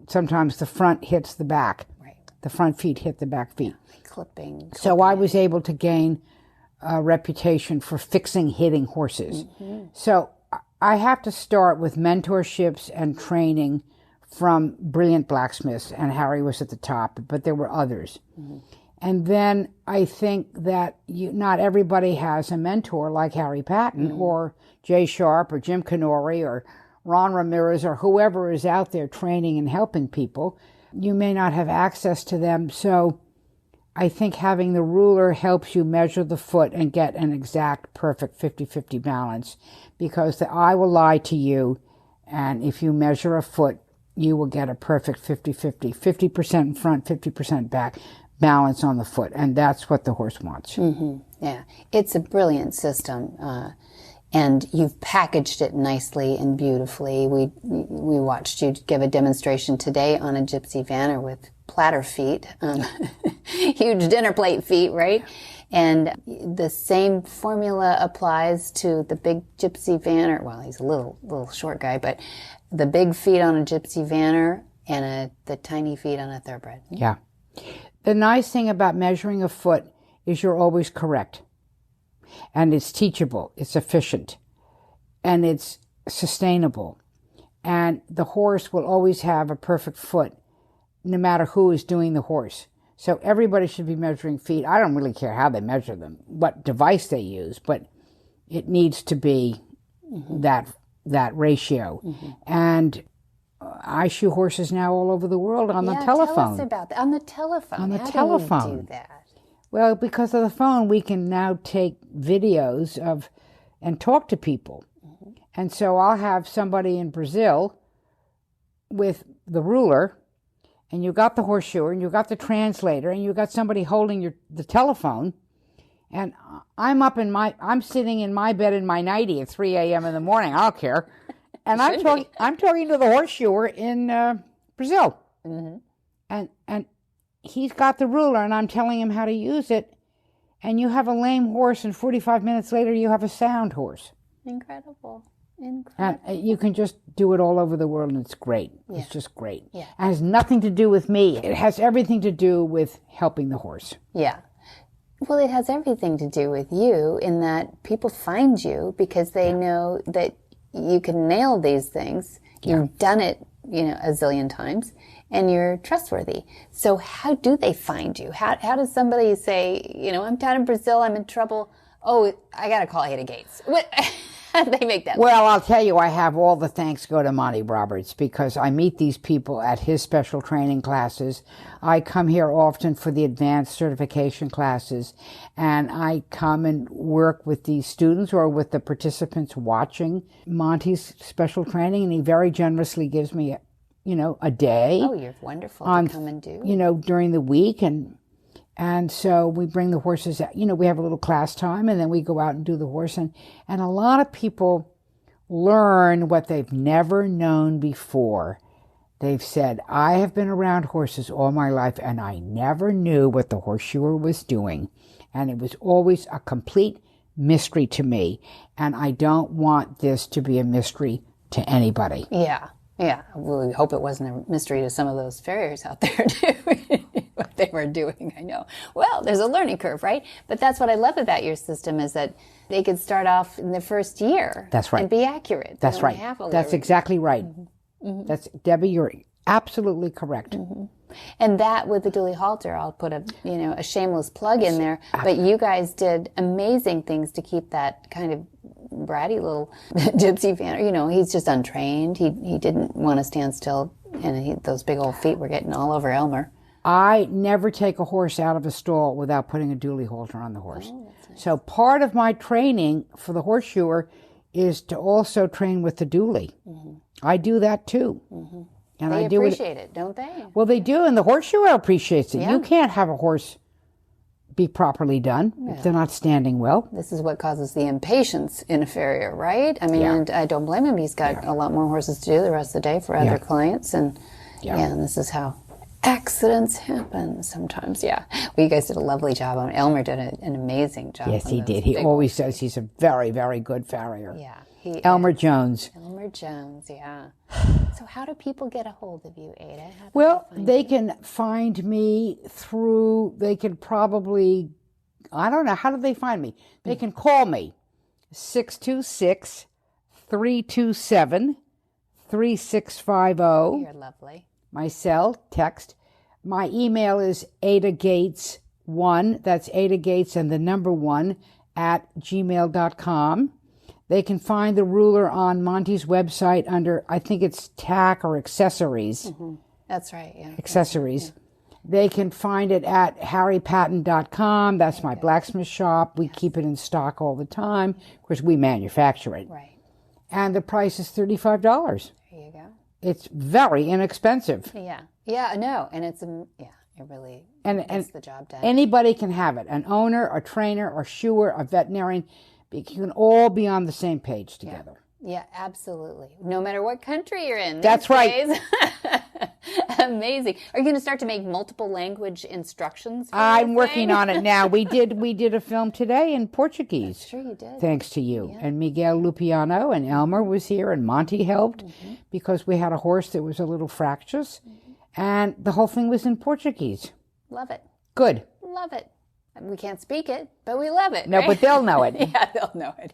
sometimes the front hits the back. Right. The front feet hit the back feet. Clipping. So I was able to gain a reputation for fixing hitting horses. So I have to start with mentorships and training from brilliant blacksmiths, and Harry was at the top, but there were others. And then I think that not everybody has a mentor like Harry Patton or Jay Sharp or Jim Canori or Ron Ramirez or whoever is out there training and helping people. You may not have access to them, so I think having the ruler helps you measure the foot and get an exact, perfect 50-50 balance, because the eye will lie to you, and if you measure a foot, you will get a perfect 50-50, 50% in front, 50% back balance on the foot. And that's what the horse wants. Yeah, it's a brilliant system. And you've packaged it nicely and beautifully. We watched you give a demonstration today on a gypsy vanner with platter feet, huge dinner plate feet, right? And the same formula applies to the big gypsy vanner. Well, he's a little short guy, but the big feet on a gypsy vanner and the tiny feet on a thoroughbred. Yeah. The nice thing about measuring a foot is you're always correct. And it's teachable, it's efficient, and it's sustainable. And the horse will always have a perfect foot, no matter who is doing the horse. So everybody should be measuring feet. I don't really care how they measure them, what device they use, but it needs to be that ratio. And I shoe horses now all over the world on the telephone. Tell us about that. On the telephone. On the How telephone. do you do that? Well, because of the phone, we can now take videos of and talk to people. And so I'll have somebody in Brazil with the ruler, and you got the horseshoer, and you got the translator, and you got somebody holding the telephone, and I'm sitting in my bed in my nightie at 3 a.m. in the morning. I don't care, and I'm talking to the horseshoer in Brazil, and he's got the ruler, and I'm telling him how to use it, and you have a lame horse, and 45 minutes later you have a sound horse. Incredible. And you can just do it all over the world, and it's great. Yeah. It's just great. Yeah. It has nothing to do with me. It has everything to do with helping the horse. Yeah. Well, it has everything to do with you in that people find you because they know that you can nail these things. You've done it, a zillion times, and you're trustworthy. So how do they find you? How does somebody say, I'm down in Brazil, I'm in trouble. Oh, I got to call Ada Gates. What? How do they make that? Well, I'll tell you, I have all the thanks go to Monty Roberts because I meet these people at his special training classes. I come here often for the advanced certification classes, and I come and work with these students or with the participants watching Monty's special training, and he very generously gives me, a day. Oh, you're wonderful to come and do. During the week, and so we bring the horses out, we have a little class time, and then we go out and do the horse. And a lot of people learn what they've never known before. They've said, I have been around horses all my life, and I never knew what the horseshoer was doing. And it was always a complete mystery to me. And I don't want this to be a mystery to anybody. Yeah. Yeah. Well, we hope it wasn't a mystery to some of those farriers out there, too. What they were doing, I know. Well, there's a learning curve, right? But that's what I love about your system is that they could start off in the first year. That's right. And be accurate. That's right. That's exactly right. That's Debbie, you're absolutely correct. And that with the dually halter, I'll put a shameless plug in there. But you guys did amazing things to keep that kind of bratty little gypsy vanner. He's just untrained. He didn't want to stand still, and those big old feet were getting all over Elmer. I never take a horse out of a stall without putting a dually halter on the horse. Oh, that's nice. So part of my training for the horseshoer is to also train with the dually. I do that too. And they I do appreciate it, don't they? Well, they do, and the horseshoer appreciates it. Yeah. You can't have a horse be properly done if they're not standing well. This is what causes the impatience in a farrier, right? I mean, and I don't blame him. He's got a lot more horses to do the rest of the day for other clients, and and this is how accidents happen sometimes. Well, you guys did a lovely job on Elmer did an amazing job. Yes, he did. He always says he's a very, very good farrier. Yeah. Elmer Jones. Elmer Jones, yeah. So how do people get a hold of you, Ada? Well, they can find me they could probably, I don't know, how do they find me? They can call me, 626-327-3650. You're lovely. My cell, text. My email is adagates1, that's Ada Gates and the number 1, @gmail.com. They can find the ruler on Monty's website under, I think it's tack or accessories. That's right, yeah. Accessories. They can find it at harrypatton.com. That's my blacksmith shop. We keep it in stock all the time. Of course, we manufacture it. Right. And the price is $35. There you go. It's very inexpensive. Yeah. Yeah, no. And it's, it really gets the job done. Anybody can have it. An owner, a trainer, a shoer, a veterinarian. You can all be on the same page together. Yeah, absolutely. No matter what country you're in. That's right. Amazing. Are you going to start to make multiple language instructions? I'm working on it now. We did a film today in Portuguese. That's true, you did. Thanks to you. Yeah. And Miguel Lupiano and Elmer was here and Monty helped because we had a horse that was a little fractious. And the whole thing was in Portuguese. Love it. Good. Love it. We can't speak it, but we love it. No, right? but they'll know it. Yeah, they'll know it.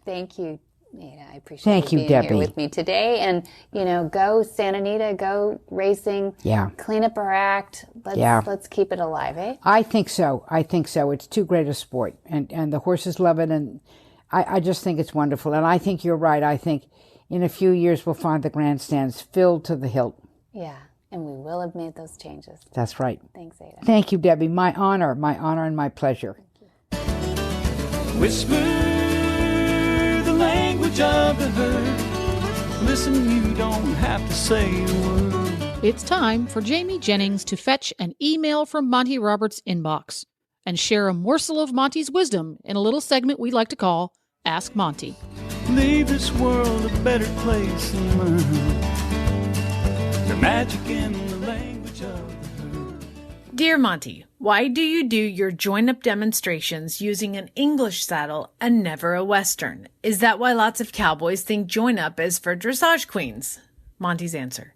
Thank you, Ada. I appreciate Thank you, being Debbie. here with me today. And, go Santa Anita, go racing. Yeah. Clean up our act. Let's keep it alive, eh? I think so. It's too great a sport. And the horses love it. And I just think it's wonderful. And I think you're right. I think in a few years we'll find the grandstands filled to the hilt. Yeah. And we will have made those changes. That's right. Thanks, Ada. Thank you, Debbie. My honor and my pleasure. Whisper the language of the herd. Listen, you don't have to say a word. It's time for Jamie Jennings to fetch an email from Monty Roberts' inbox and share a morsel of Monty's wisdom in a little segment we like to call Ask Monty. Leave this world a better place than mine. The magic in the language of the herd. Dear Monty, why do you do your join-up demonstrations using an English saddle and never a Western? Is that why lots of cowboys think join-up is for dressage queens? Monty's answer.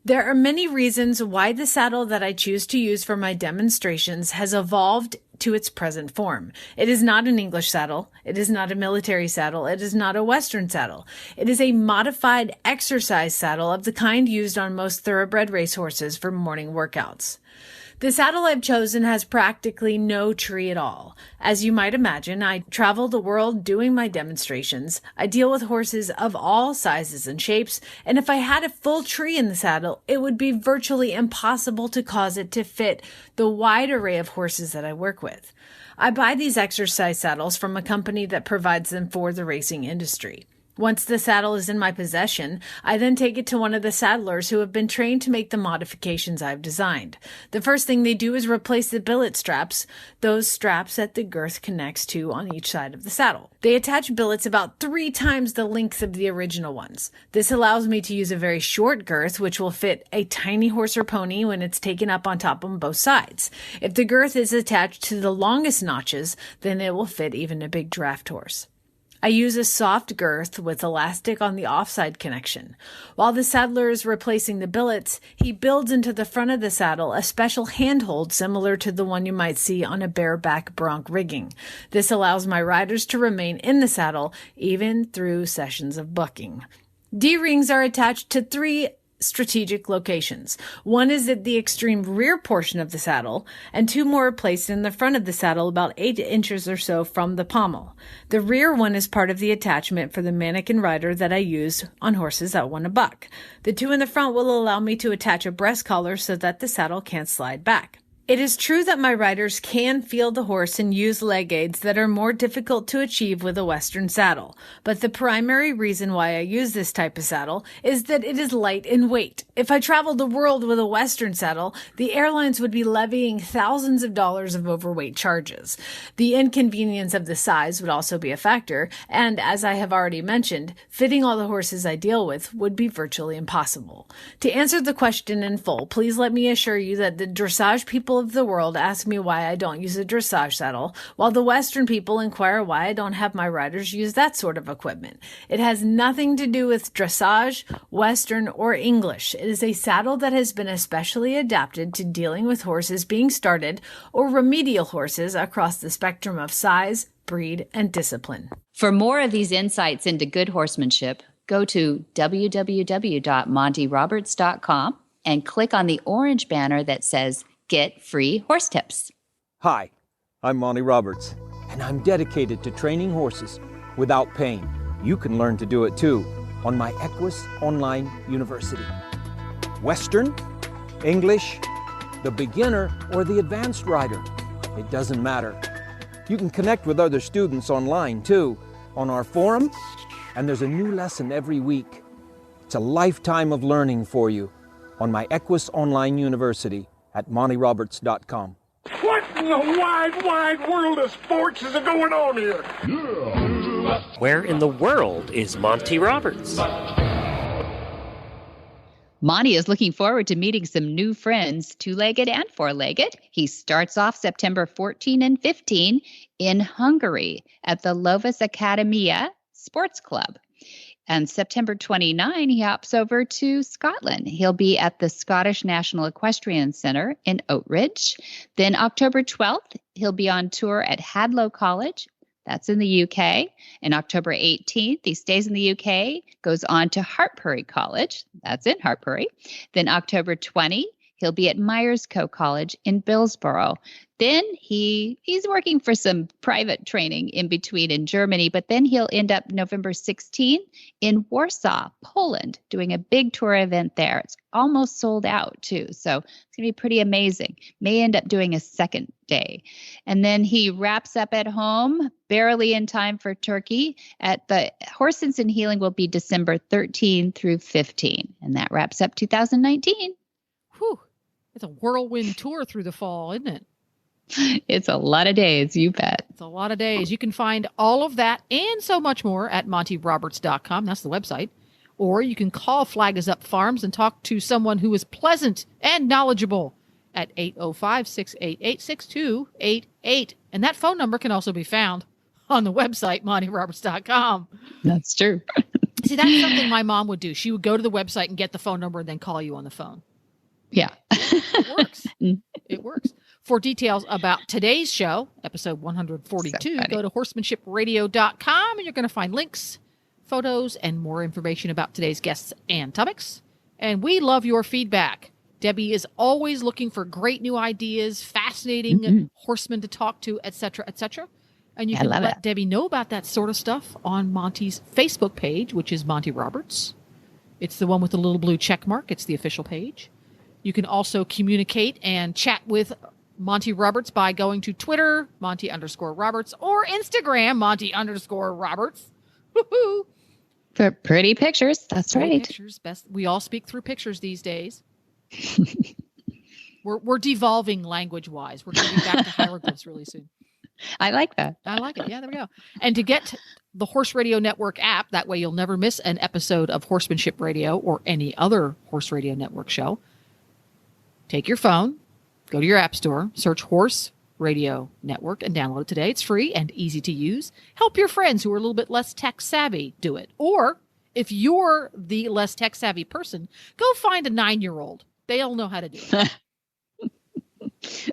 There are many reasons why the saddle that I choose to use for my demonstrations has evolved to its present form. It is not an English saddle. It is not a military saddle. It is not a Western saddle. It is a modified exercise saddle of the kind used on most thoroughbred racehorses for morning workouts. The saddle I've chosen has practically no tree at all. As you might imagine, I travel the world doing my demonstrations. I deal with horses of all sizes and shapes, and if I had a full tree in the saddle, it would be virtually impossible to cause it to fit the wide array of horses that I work with. I buy these exercise saddles from a company that provides them for the racing industry. Once the saddle is in my possession, I then take it to one of the saddlers who have been trained to make the modifications I've designed. The first thing they do is replace the billet straps, those straps that the girth connects to on each side of the saddle. They attach billets about 3 times the length of the original ones. This allows me to use a very short girth, which will fit a tiny horse or pony when it's taken up on top on both sides. If the girth is attached to the longest notches, then it will fit even a big draft horse. I use a soft girth with elastic on the offside connection. While the saddler is replacing the billets, he builds into the front of the saddle a special handhold similar to the one you might see on a bareback bronc rigging. This allows my riders to remain in the saddle even through sessions of bucking. D-rings are attached to 3 strategic locations. One is at the extreme rear portion of the saddle, and 2 more are placed in the front of the saddle about 8 inches or so from the pommel. The rear one is part of the attachment for the mannequin rider that I use on horses that want to buck. The 2 in the front will allow me to attach a breast collar so that the saddle can't slide back. It is true that my riders can feel the horse and use leg aids that are more difficult to achieve with a Western saddle, but the primary reason why I use this type of saddle is that it is light in weight. If I traveled the world with a Western saddle, the airlines would be levying thousands of dollars of overweight charges. The inconvenience of the size would also be a factor, and as I have already mentioned, fitting all the horses I deal with would be virtually impossible. To answer the question in full, please let me assure you that the dressage people of the world ask me why I don't use a dressage saddle, while the Western people inquire why I don't have my riders use that sort of equipment. It has nothing to do with dressage, Western, or English. It is a saddle that has been especially adapted to dealing with horses being started or remedial horses across the spectrum of size, breed, and discipline. For more of these insights into good horsemanship, go to www.montyroberts.com and click on the orange banner that says Get Free Horse Tips. Hi, I'm Monty Roberts, and I'm dedicated to training horses without pain. You can learn to do it too on my Equus Online University. Western, English, the beginner, or the advanced rider, it doesn't matter. You can connect with other students online too, on our forum, and there's a new lesson every week. It's a lifetime of learning for you on my Equus Online University at montyroberts.com. What in the wide, wide world of sports is going on here? Where in the world is Monty Roberts? Monty is looking forward to meeting some new friends, two-legged and four-legged. He starts off September 14 and 15 in Hungary at the Lovas Academia Sports Club. And September 29, he hops over to Scotland. He'll be at the Scottish National Equestrian Centre in Oatridge. Then October 12th, he'll be on tour at Hadlow College. That's in the UK. And October 18th, he stays in the UK, goes on to Hartpury College. That's in Hartpury. Then October 20, he'll be at Myerscough College in Billsborough. Then he's working for some private training in between in Germany, but then he'll end up November 16 in Warsaw, Poland, doing a big tour event there. It's almost sold out too, so it's going to be pretty amazing. May end up doing a second day. And then he wraps up at home, barely in time for Turkey. At the Horse Sense and Healing will be December 13 through 15, and that wraps up 2019. Whew. It's a whirlwind tour through the fall, isn't it? It's a lot of days, you bet. It's a lot of days. You can find all of that and so much more at montyroberts.com. That's the website. Or you can call Flag Is Up Farms and talk to someone who is pleasant and knowledgeable at 805-688-6288. And that phone number can also be found on the website, montyroberts.com. That's true. See, that's something my mom would do. She would go to the website and get the phone number and then call you on the phone. Yeah. It works. It works. For details about today's show, episode 142, go to horsemanshipradio.com and you're going to find links, photos, and more information about today's guests and topics. And we love your feedback. Debbie is always looking for great new ideas, fascinating horsemen to talk to, etc., etc. And you can let Debbie know about that sort of stuff on Monty's Facebook page, which is Monty Roberts. It's the one with the little blue check mark. It's the official page. You can also communicate and chat with Monty Roberts by going to Twitter, Monty_Roberts, or Instagram, Monty_Roberts. Woohoo! For pretty pictures. That's right. Pictures, best. We all speak through pictures these days. We're devolving language-wise. We're going to be back to hieroglyphs really soon. I like that. I like it. Yeah, there we go. And to get the Horse Radio Network app, that way you'll never miss an episode of Horsemanship Radio or any other Horse Radio Network show. Take your phone, go to your app store, search Horse Radio Network, and download it today. It's free and easy to use. Help your friends who are a little bit less tech-savvy do it. Or if you're the less tech-savvy person, go find a 9-year-old. They'll know how to do it.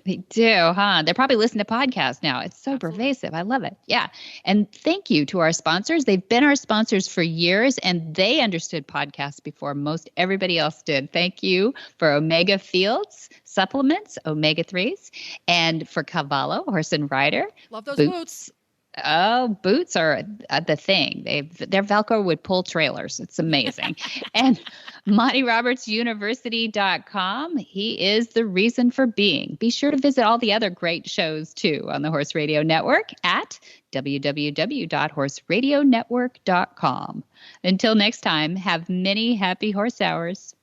They do, huh? They're probably listening to podcasts now. It's so pervasive. I love it. Yeah. And thank you to our sponsors. They've been our sponsors for years, and they understood podcasts before most everybody else did. Thank you for Omega Fields Supplements, Omega-3s, and for Cavallo, Horse and Rider. Love those boots. Oh, boots are the thing. Their Velcro would pull trailers. It's amazing. And MontyRobertsUniversity.com. He is the reason for being. Be sure to visit all the other great shows, too, on the Horse Radio Network at www.horseradionetwork.com. Until next time, have many happy horse hours.